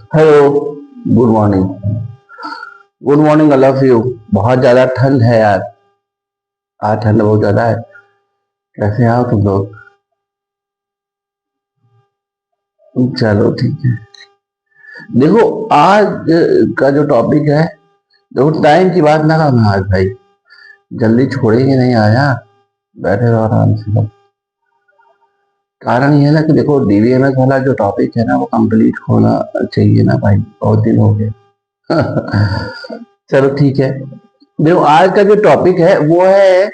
Hello. Good morning. Good morning all of you. बहुत ज्यादा ठंड है यार। आज ठंड बहुत ज्यादा है। कैसे आओ तुम लोग? चलो ठीक है। देखो, आज का जो टॉपिक है, देखो टाइम की बात ना करना आज भाई। जल्दी छोड़ेंगे नहीं आया। बैठे रहो आराम से। कारण ये है ना कि देखो डीवीएमएस वाला जो टॉपिक है ना वो कंप्लीट होना चाहिए ना भाई, बहुत दिन हो गए। चलो ठीक है। देखो आज का जो टॉपिक है वो है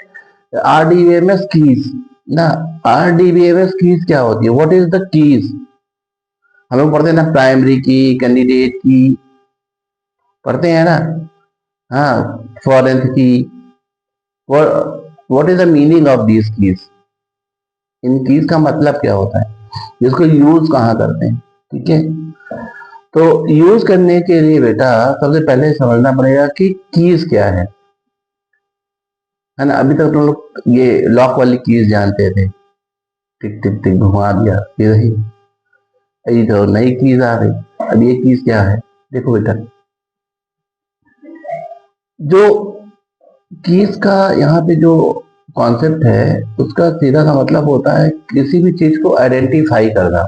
आरडीबीएमएस कीज ना। आरडीबीएमएस कीज क्या होती है? What is the keys? हम लोग पढ़ते हैं ना, प्राइमरी की, कैंडिडेट की, पढ़ते हैं ना। हाँ, फॉरेन की। What is the meaning of this keys? In keys का मतलब क्या होता है, इसको यूज कहाँ करते हैं? ठीक है। तो यूज करने के लिए बेटा सबसे पहले समझना पड़ेगा कि कीज क्या है ना। अभी तक तुम लोग ये लॉक वाली कीज जानते थे, टिक टिक टिक घुमा दिया, ये रही। ये तो नई कीज आ गई। अब ये कीज क्या है? देखो बेटा, जो कीज का यहाँ पे जो कॉन्सेप्ट है उसका सीधा सा मतलब होता है किसी भी चीज को आइडेंटिफाई करना।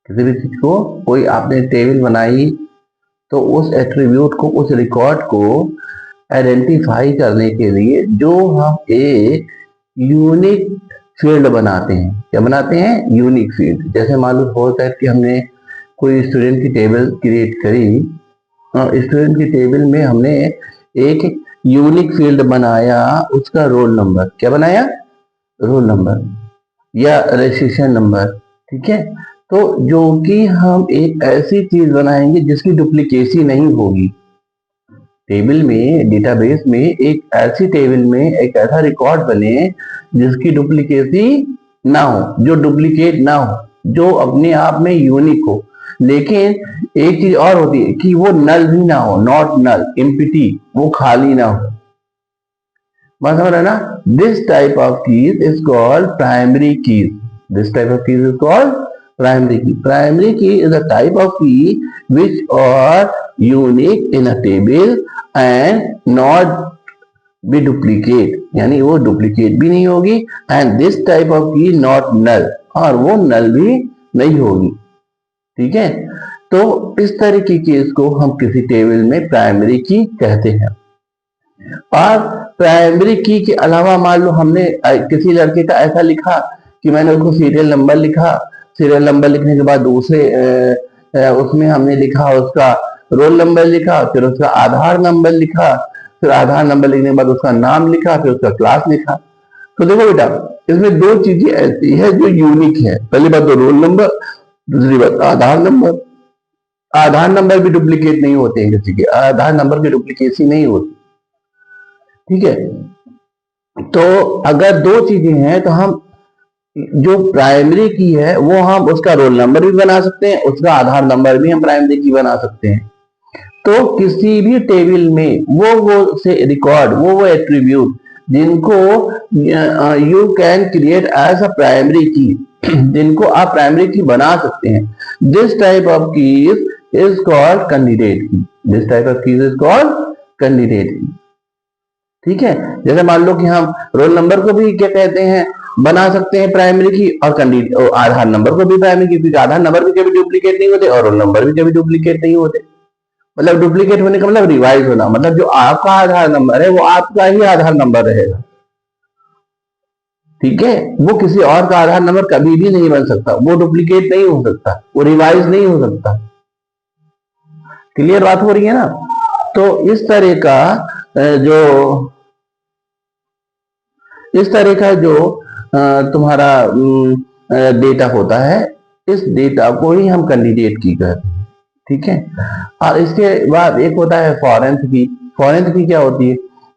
किसी भी चीज को, कोई आपने टेबल बनाई तो उस एट्रीब्यूट को, उस रिकॉर्ड को आइडेंटिफाई करने के लिए जो हम एक यूनिक फील्ड बनाते हैं। क्या बनाते हैं? Unique field. जैसे मान लो होता है कि हमने कोई स्टूडेंट की टेबल क्रिएट करी और स्टूडेंट की टेबल में हमने एक यूनिक फील्ड बनाया, उसका रोल नंबर। क्या बनाया? रोल नंबर या रजिस्ट्रेशन नंबर। ठीक है। तो जो कि हम एक ऐसी चीज बनाएंगे जिसकी डुप्लीकेसी नहीं होगी। टेबल में, डेटाबेस में एक ऐसी टेबल में एक ऐसा रिकॉर्ड बने जिसकी डुप्लीकेसी ना हो, जो डुप्लीकेट ना हो, जो अपने आप में यूनिक हो। लेकिन एक चीज और होती है कि वो नल भी ना हो, नॉट नल, एम्प्टी, वो खाली ना हो। बात समझ रहे ना? This type of keys is called primary keys. This type of keys is called primary की। प्राइमरी की इज अ टाइप ऑफ की which are unique in a table and not be duplicate, यानी वो डुप्लीकेट भी नहीं होगी। And this type of की not null, और वो नल भी नहीं होगी। ठीक है। तो इस तरह की केस को हम किसी टेबल में प्राइमरी की कहते हैं। और प्राइमरी की के अलावा मान लो हमने किसी लड़के का ऐसा लिखा कि मैंने उसको सीरियल नंबर लिखा। सीरियल नंबर लिखने के बाद दूसरे उसमें हमने लिखा उसका रोल नंबर लिखा, फिर उसका आधार नंबर लिखा, फिर आधार नंबर लिखने के बाद उसका नाम लिखा, फिर उसका क्लास लिखा। तो देखो बेटा, इसमें दो चीजें ऐसी है जो यूनिक है। पहली बात तो रोल नंबर, दूसरी बात आधार नंबर। आधार नंबर भी डुप्लीकेट नहीं होते हैं, किसी के आधार नंबर की डुप्लीकेसी नहीं होती। ठीक है। तो अगर दो चीजें हैं तो हम जो प्राइमरी की है वो हम उसका रोल नंबर भी बना सकते हैं, उसका आधार नंबर भी हम प्राइमरी की बना सकते हैं। तो किसी भी टेबल में वो से रिकॉर्ड, वो एट्रीब्यूट जिनको you can create as a primary key, जिनको आप प्राइमरी की बना सकते हैं, this type of keys is called candidate key. This type of keys is called candidate key. ठीक है। जैसे मान लो कि हम रोल नंबर को भी क्या कहते हैं, बना सकते हैं प्राइमरी की, और कैंडिडेट आधार नंबर को भी प्राइमरी की, क्योंकि आधार नंबर भी कभी डुप्लीकेट नहीं होते और रोल नंबर भी कभी डुप्लीकेट नहीं होते। मतलब डुप्लीकेट होने का मतलब रिवाइज होना, मतलब जो आपका आधार नंबर है वो आपका ही आधार नंबर रहेगा। ठीक है। वो किसी और का आधार नंबर कभी भी नहीं बन सकता, वो डुप्लीकेट नहीं हो सकता, वो रिवाइज नहीं हो सकता। क्लियर बात हो रही है ना? तो जो इस तरह का जो तुम्हारा डेटा होता है, इस डेटा को ही हम कैंडिडेट की कहते हैं। ठीक है। और इसके बाद एक होता है फॉरेन की। फॉरेन की क्या होती है?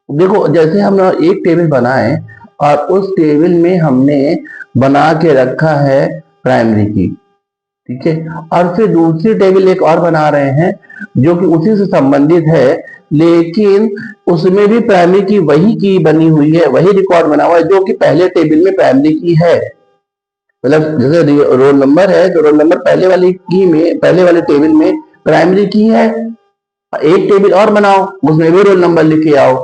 देखो, जैसे हम एक टेबल बनाए और उस टेबल में हमने बना के रखा है प्राइमरी की। ठीक है। और फिर दूसरी टेबल एक और बना रहे हैं जो कि उसी से संबंधित है, लेकिन उसमें भी प्राइमरी की वही की बनी हुई है, वही रिकॉर्ड बना हुआ है जो कि पहले टेबल में प्राइमरी की है। मतलब जैसे रोल नंबर है तो रोल नंबर पहले वाली की में, पहले वाले टेबल में प्राइमरी की है, एक टेबल और बनाओ, उसमें भी रोल नंबर लिख के आओ,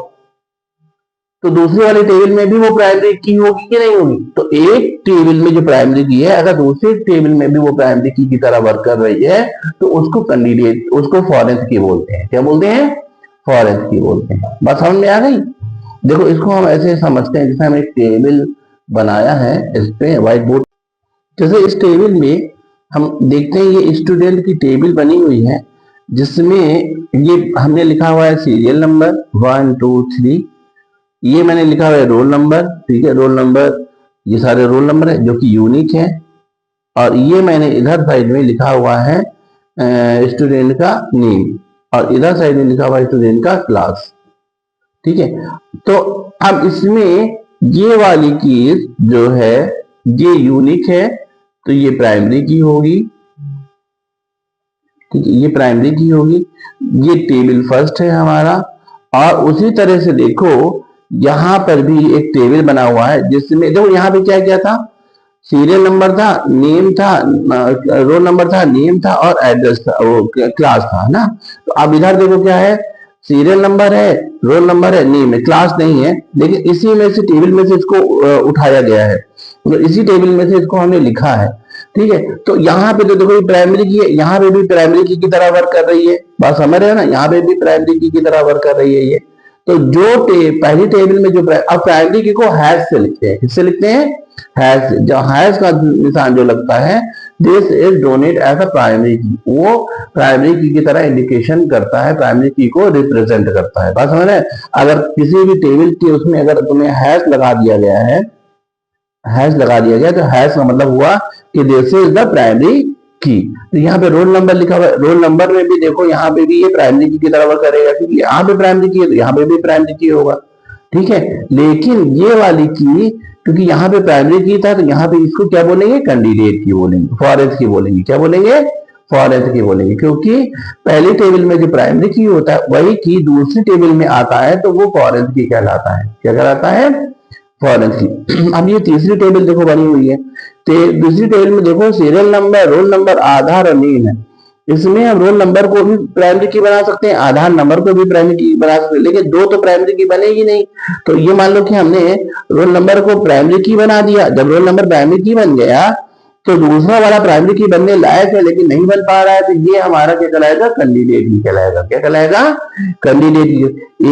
तो दूसरे वाले टेबल में भी वो प्राइमरी की होगी कि नहीं होगी? तो एक टेबल में जो प्राइमरी की है, अगर दूसरे टेबल में भी वो प्राइमरी की तरह वर्क कर रही है, तो उसको कैंडिडेट, उसको फॉरेन की बोलते हैं। क्या बोलते हैं? फॉरेन की बोलते हैं। बात समझ में आ गई? देखो, इसको हम ऐसे समझते हैं, जैसे हम एक टेबल बनाया है इस पे व्हाइट बोर्ड, जैसे इस टेबल में हम देखते हैं ये स्टूडेंट की टेबल बनी हुई है, जिसमें ये हमने लिखा हुआ है सीरियल नंबर 1 2 3, ये मैंने लिखा हुआ है रोल नंबर, ठीक है, रोल नंबर, ये सारे रोल नंबर है जो कि यूनिक है, और ये मैंने इधर साइड में लिखा हुआ है स्टूडेंट का नेम, और इधर साइड में लिखा हुआ है स्टूडेंट का क्लास, ठीक है। तो अब इसमें ये वाली कीज जो है ये यूनिक है, तो ये प्राइमरी की होगी, ठीक है, ये प्राइमरी की होगी, ये टेबल फर्स्ट है हमारा। और उसी तरह से देखो यहां पर भी एक टेबल बना हुआ है, जिसमें देखो यहां पे क्या क्या था, सीरियल नंबर था, नेम था, रोल नंबर था, नेम था, और एड्रेस था, वो क्लास था ना। तो अब इधर देखो क्या है, सीरियल नंबर है, रोल नंबर है, नेम है, क्लास नहीं है, लेकिन इसी में से टेबल में से इसको उठाया गया है, तो इसी टेबल में से इसको हमने लिखा है, ठीक है। तो यहाँ पे तो देखो प्राइमरी की है, यहाँ पे भी प्राइमरी की तरह वर्क कर रही है, बात समझ रहे हो ना, यहाँ पे भी प्राइमरी की तरह वर्क कर रही है ये। तो जो पहली टेबल में जो अब प्राइमरी की को हैश से लिखते हैं, किससे लिखते हैं? हैश। जो हैश का निशान जो लगता है, this is donate as a primary key, वो प्राइमरी की तरह इंडिकेशन करता है, प्राइमरी की को रिप्रेजेंट करता है। बात समझ रहे हैं? अगर किसी भी टेबल की उसमें अगर तुम्हें हैश लगा दिया गया है, हैश लगा दिया गया, तो हैश का मतलब हुआ कि दिस इज द प्राइमरी की। तो यहाँ पे रोल नंबर लिखा हुआ है, रोल नंबर में भी देखो यहाँ पे भी ये प्राइमरी की तरह करेगा, क्योंकि यहाँ पे प्राइमरी की है तो यहाँ पे भी प्राइमरी की होगा, ठीक है। लेकिन ये वाली की, क्योंकि यहाँ पे प्राइमरी की था, तो यहाँ पे इसको क्या बोलेंगे? कैंडिडेट की बोलेंगे, फॉरेस्ट की बोलेंगे। क्या बोलेंगे? फॉरेस्ट की बोलेंगे, क्योंकि पहली टेबल में जो प्राइमरी की होता है वही की दूसरी टेबल में आता है, तो वो फॉरेस्ट की कहलाता है। क्या कहलाता है? फॉरेस्ट की। अब ये तीसरी टेबल देखो बनी हुई है, दूसरी टेबल में देखो सीरियल नंबर, रोल नंबर, आधार और नेम है। इसमें हम रोल नंबर को भी प्राइमरी की बना सकते हैं, आधार नंबर को भी प्राइमरी की बना सकते हैं, लेकिन दो तो प्राइमरी की बनेगी नहीं। तो ये मान लो कि हमने रोल नंबर को प्राइमरी की बना दिया, जब रोल नंबर प्राइमरी की बन गया तो दूसरा वाला प्राइमरी की बनने लायक है लेकिन नहीं बन पा रहा है, तो ये हमारा क्या कहलाएगा? कैंडिडेट की कहलाएगा। क्या कहलाएगा? कैंडिडेट की।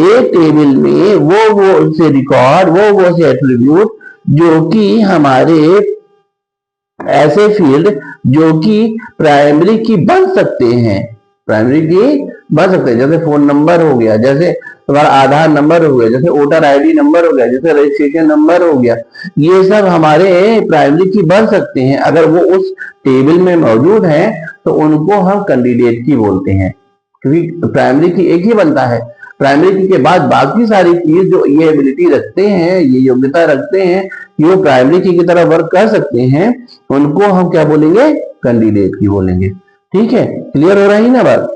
एक टेबल में वो से रिकॉर्ड, वो से एट्रीब्यूट जो कि हमारे ऐसे फील्ड जो कि प्राइमरी की बन सकते हैं, प्राइमरी की बन सकते हैं, जैसे फोन नंबर हो गया, जैसे तुम्हारा आधार नंबर हो गया, जैसे वोटर आईडी नंबर हो गया, जैसे रजिस्ट्रेशन नंबर हो गया, ये सब हमारे प्राइमरी की बन सकते हैं। अगर वो उस टेबल में मौजूद है तो उनको हम कैंडिडेट की बोलते हैं, क्योंकि प्राइमरी की एक ही बनता है। प्राइमरी की के बाद बाकी सारी चीज जो ये एबिलिटी रखते हैं, ये योग्यता रखते हैं कि वो प्राइमरी की तरह वर्क कर सकते हैं, उनको हम क्या बोलेंगे? कैंडिडेट की बोलेंगे। ठीक है, क्लियर हो रही है ना बात?